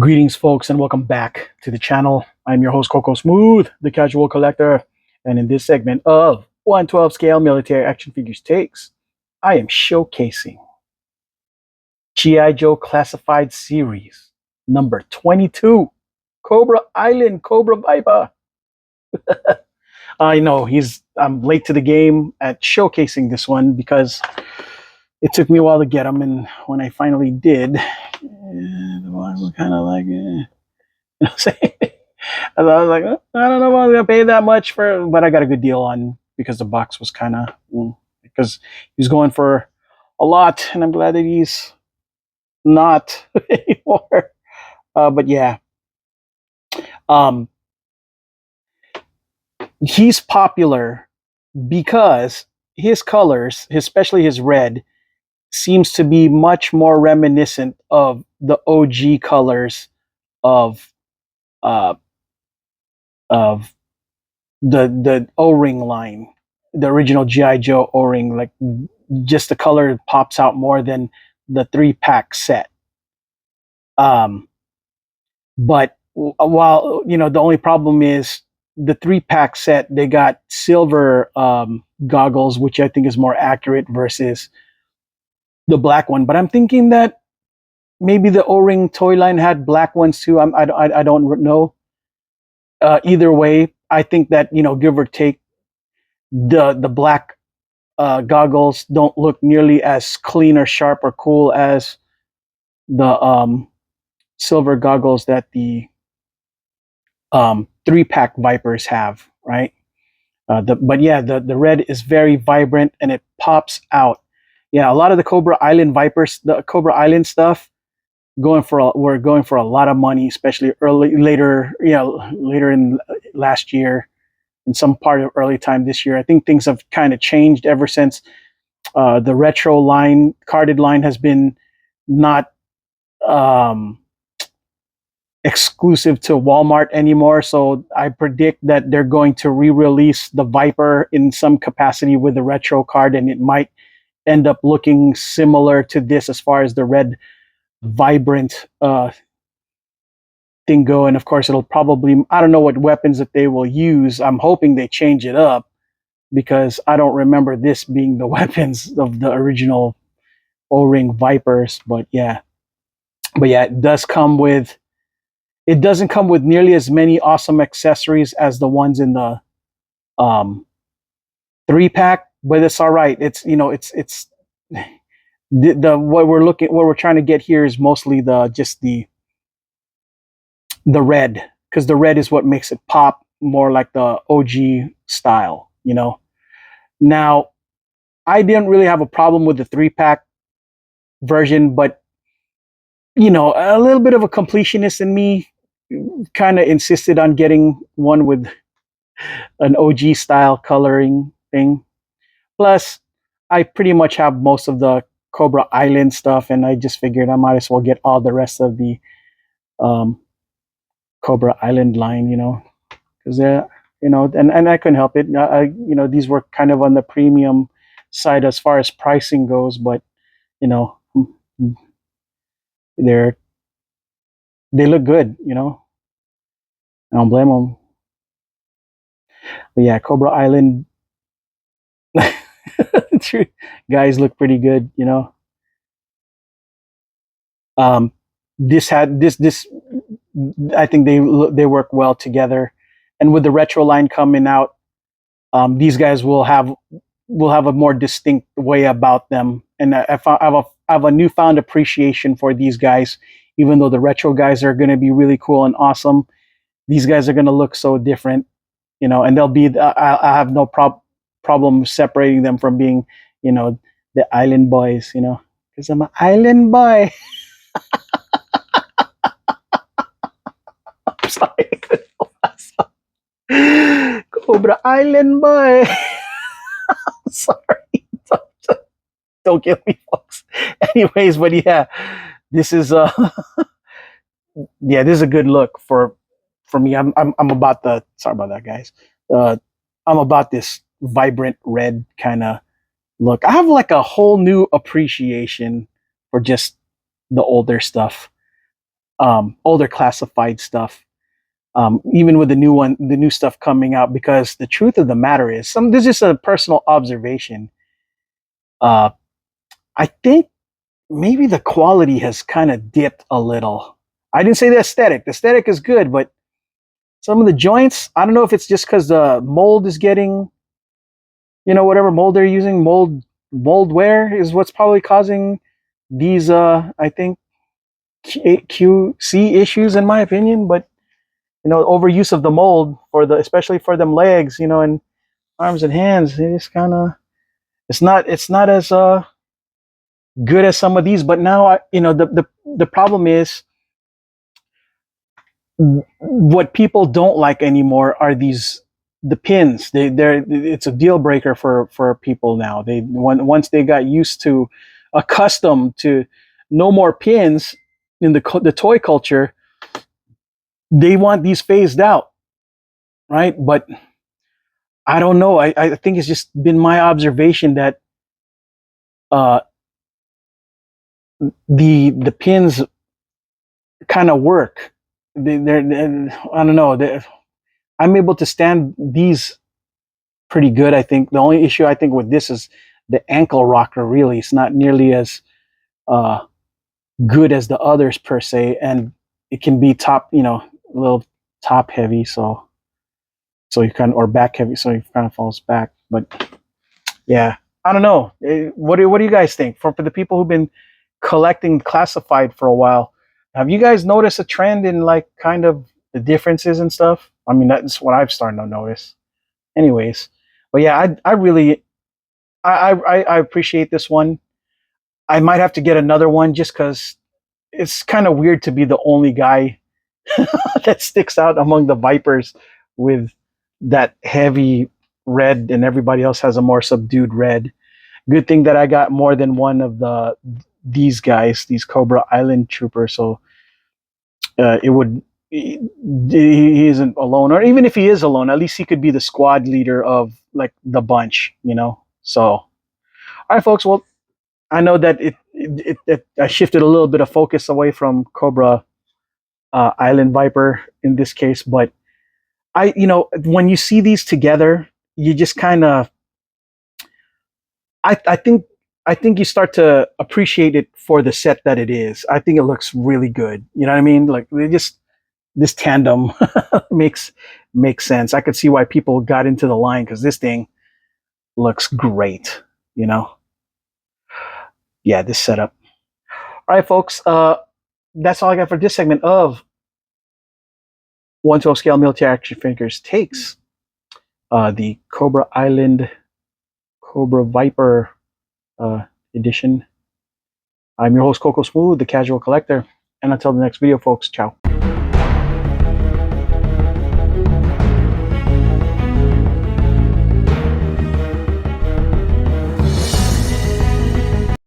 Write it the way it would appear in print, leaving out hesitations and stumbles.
Greetings, folks, and welcome back to the channel. I'm your host, Coco Smooth, the casual collector. And in this segment of 112 scale military action figures takes, I am showcasing G.I. Joe Classified Series number 22, Cobra Island Cobra Viper. I know I'm late to the game at showcasing this one because it took me a while to get them, and when I finally did, the one was kind of like, you know what I'm saying? And I was like, I don't know if I'm gonna pay that much for, but I got a good deal on because the box was kind of because he's going for a lot, and I'm glad that he's not anymore. But yeah, um, he's popular because his colors, especially his red, seems to be much more reminiscent of the OG colors of uh, of the O-ring line, the original GI Joe O-ring. Like, just the color pops out more than the 3-pack set. But while the only problem is the 3-pack set, they got silver goggles, which I think is more accurate versus the black one. But I'm thinking that maybe the O-ring toy line had black ones too. I don't know. Either way, I think that give or take, the black goggles don't look nearly as clean or sharp or cool as the silver goggles that the 3-pack Vipers have, right? But yeah, the red is very vibrant and it pops out. Yeah, a lot of the Cobra Island Vipers, the Cobra Island stuff, we're going for a lot of money, especially later in last year and some part of early time this year. I think things have kind of changed ever since the retro line, carded line, has been not exclusive to Walmart anymore. So I predict that they're going to re-release the Viper in some capacity with the retro card, and it might end up looking similar to this as far as the red vibrant thing go. And of course, it'll probably, I don't know what weapons that they will use. I'm hoping they change it up because I don't remember this being the weapons of the original O-ring Vipers. But yeah, it doesn't come with nearly as many awesome accessories as the ones in the 3-pack, but it's all right. It's it's the what we're trying to get here is mostly the red, because the red is what makes it pop more like the OG style. Now, I didn't really have a problem with the 3-pack version, but a little bit of a completionist in me kind of insisted on getting one with an OG style coloring thing. Plus, I pretty much have most of the Cobra Island stuff, and I just figured I might as well get all the rest of the um, Cobra Island line, because and I couldn't help it. These were kind of on the premium side as far as pricing goes, but they're they look good. I don't blame them. But yeah, Cobra Island guys look pretty good. Um, this I think they work well together, and with the retro line coming out, these guys will have a more distinct way about them, and I have a newfound appreciation for these guys. Even though the retro guys are going to be really cool and awesome, these guys are going to look so different, and they'll be. I have no problem separating them from being, the island boys, because I'm an island boy. I'm sorry. Cobra Island boy. Sorry. Don't kill me, folks. Anyways, but yeah, this is this is a good look for me. I'm about the sorry about that, guys. I'm about this vibrant red kind of look. I have like a whole new appreciation for just the older stuff. older classified stuff. Even with the new stuff coming out, because the truth of the matter is, this is just a personal observation. Uh, I think maybe the quality has kind of dipped a little. I didn't say the aesthetic. The aesthetic is good, but some of the joints, I don't know if it's just because the mold is getting, whatever mold they're using, mold wear is what's probably causing these, I think, QC issues, in my opinion. But overuse of the mold especially for them legs, and arms and hands, it's kind of, it's not as good as some of these. But now, the problem is, what people don't like anymore are the pins. It's a deal breaker for people now. Once they got accustomed to no more pins in the toy culture, they want these phased out, right? But I don't know. I think it's just been my observation that uh, the pins kind of work. I don't know. I'm able to stand these pretty good. I think the only issue I think with this is the ankle rocker. Really, it's not nearly as uh, good as the others per se, and it can be a little top heavy. So you kind of, or back heavy, so it kind of falls back. But yeah, I don't know. What do you guys think? For the people who've been collecting classified for a while, have you guys noticed a trend in like kind of the differences and stuff? I mean, that's what I've started to notice. Anyways, but yeah, I really I appreciate this one. I might have to get another one just because it's kind of weird to be the only guy that sticks out among the Vipers with that heavy red, and everybody else has a more subdued red. Good thing that I got more than one of these guys, these Cobra Island troopers. So it would he isn't alone, or even if he is alone, at least he could be the squad leader of like the bunch. So all right, folks. Well, I know that it I shifted a little bit of focus away from Cobra Island Viper in this case, but when you see these together, you just kind of, I think, you start to appreciate it for the set that it is. I think it looks really good. You know what I mean? Like this tandem makes sense. I could see why people got into the line, because this thing looks great. You know? Yeah, this setup. All right, folks. That's all I got for this segment of 1/12 scale military action figures takes. The Cobra Island Cobra Viper edition. I'm your host, Coco Smooth, the casual collector. And until the next video, folks, ciao.